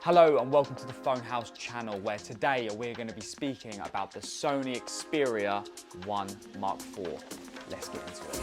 Hello and welcome to the Fonehouse channel, where today we're going to be speaking about the Sony Xperia 1 Mark IV. Let's get into it.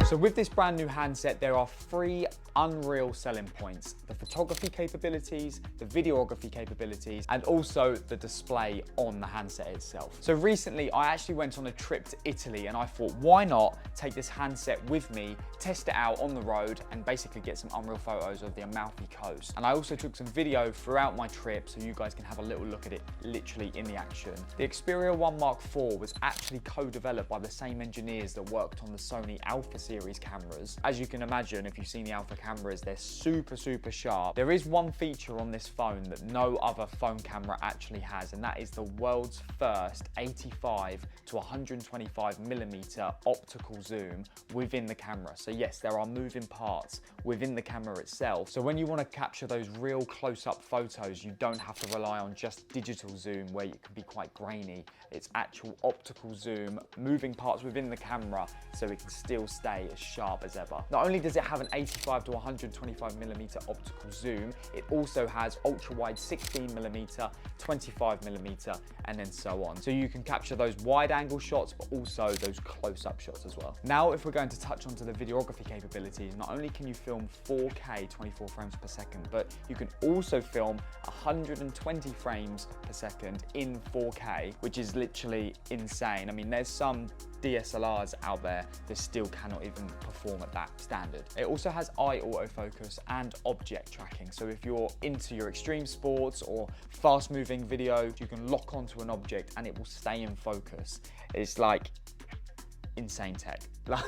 So with this brand new handset, there are three unreal selling points: the photography capabilities, the videography capabilities, and also the display on the handset itself. So recently I actually went on a trip to Italy and I thought, why not take this handset with me, test it out on the road and basically get some unreal photos of the Amalfi Coast. And I also took some video throughout my trip so you guys can have a little look at it literally in the action. The Xperia 1 Mark IV was actually co-developed by the same engineers that worked on the Sony Alpha series cameras. As you can imagine, if you've seen the Alpha cameras, they're super sharp. There is one feature on this phone that no other phone camera actually has, and that is the world's first 85 to 125mm optical zoom within the camera. So yes, there are moving parts within the camera itself. So when you want to capture those real close-up photos, you don't have to rely on just digital zoom where it can be quite grainy. It's actual optical zoom, moving parts within the camera so it can still stay as sharp as ever. Not only does it have an 85 to 125mm optical zoom, it also has ultra-wide 16mm, 25mm, and then so on. So you can capture those wide-angle shots, but also those close-up shots as well. Now, if we're going to touch onto the videography capabilities, not only can you film 4K 24 frames per second, but you can also film 120 frames per second in 4K, which is literally insane. I mean, there's some DSLRs out there that still cannot even perform at that standard. It also has eye autofocus and object tracking. So if you're into your extreme sports or fast moving video, you can lock onto an object and it will stay in focus. It's like insane tech.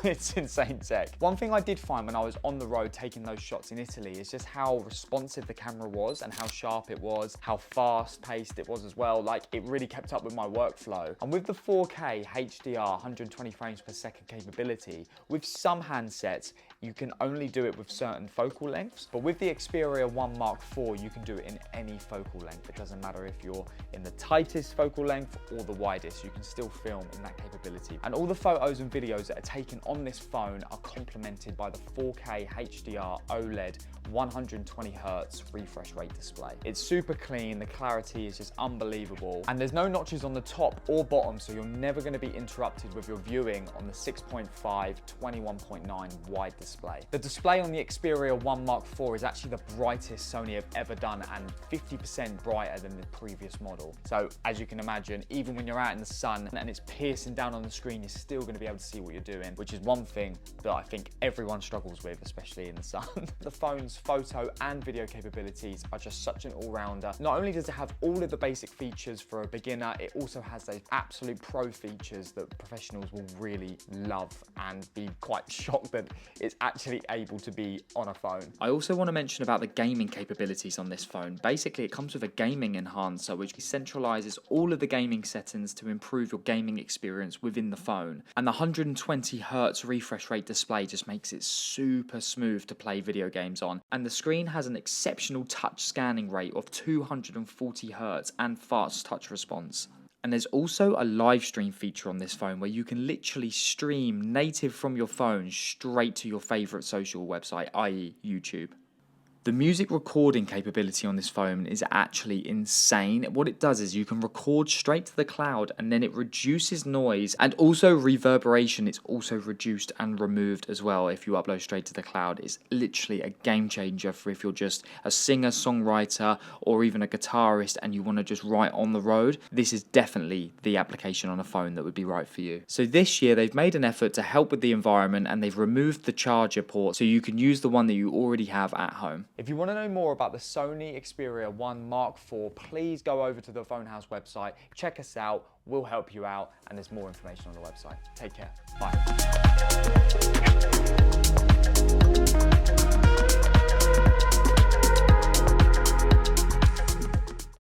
It's insane tech. One thing I did find when I was on the road taking those shots in Italy is just how responsive the camera was and how sharp it was, how fast paced it was as well. Like, it really kept up with my workflow. And with the 4K HDR 120 frames per second capability, with some handsets, you can only do it with certain focal lengths. But with the Xperia 1 Mark IV, you can do it in any focal length. It doesn't matter if you're in the tightest focal length or the widest, you can still film in that capability. And all the photos and videos that are taken on this phone are complemented by the 4K HDR OLED 120Hz refresh rate display. It's super clean, the clarity is just unbelievable, and there's no notches on the top or bottom, so you're never going to be interrupted with your viewing on the 6.5 21.9 wide display. The display on the Xperia 1 Mark IV is actually the brightest Sony have ever done, and 50% brighter than the previous model. So as you can imagine, even when you're out in the sun and it's piercing down on the screen, you're still going to be able to see what you're doing, which is one thing that I think everyone struggles with, especially in the sun. The phone's photo and video capabilities are just such an all-rounder. Not only does it have all of the basic features for a beginner, it also has those absolute pro features that professionals will really love and be quite shocked that it's actually able to be on a phone. I also want to mention about the gaming capabilities on this phone. Basically, it comes with a gaming enhancer, which centralizes all of the gaming settings to improve your gaming experience within the phone. And the 120Hz refresh rate display just makes it super smooth to play video games on. And the screen has an exceptional touch scanning rate of 240Hz and fast touch response. And there's also a live stream feature on this phone where you can literally stream native from your phone straight to your favorite social website, i.e. YouTube. The music recording capability on this phone is actually insane. What it does is you can record straight to the cloud and then it reduces noise, and also reverberation is also reduced and removed as well if you upload straight to the cloud. It's literally a game changer for if you're just a singer, songwriter, or even a guitarist and you want to just write on the road. This is definitely the application on a phone that would be right for you. So this year they've made an effort to help with the environment and they've removed the charger port so you can use the one that you already have at home. If you want to know more about the Sony Xperia 1 Mark IV, please go over to the Fonehouse website, check us out, we'll help you out, and there's more information on the website. Take care, bye.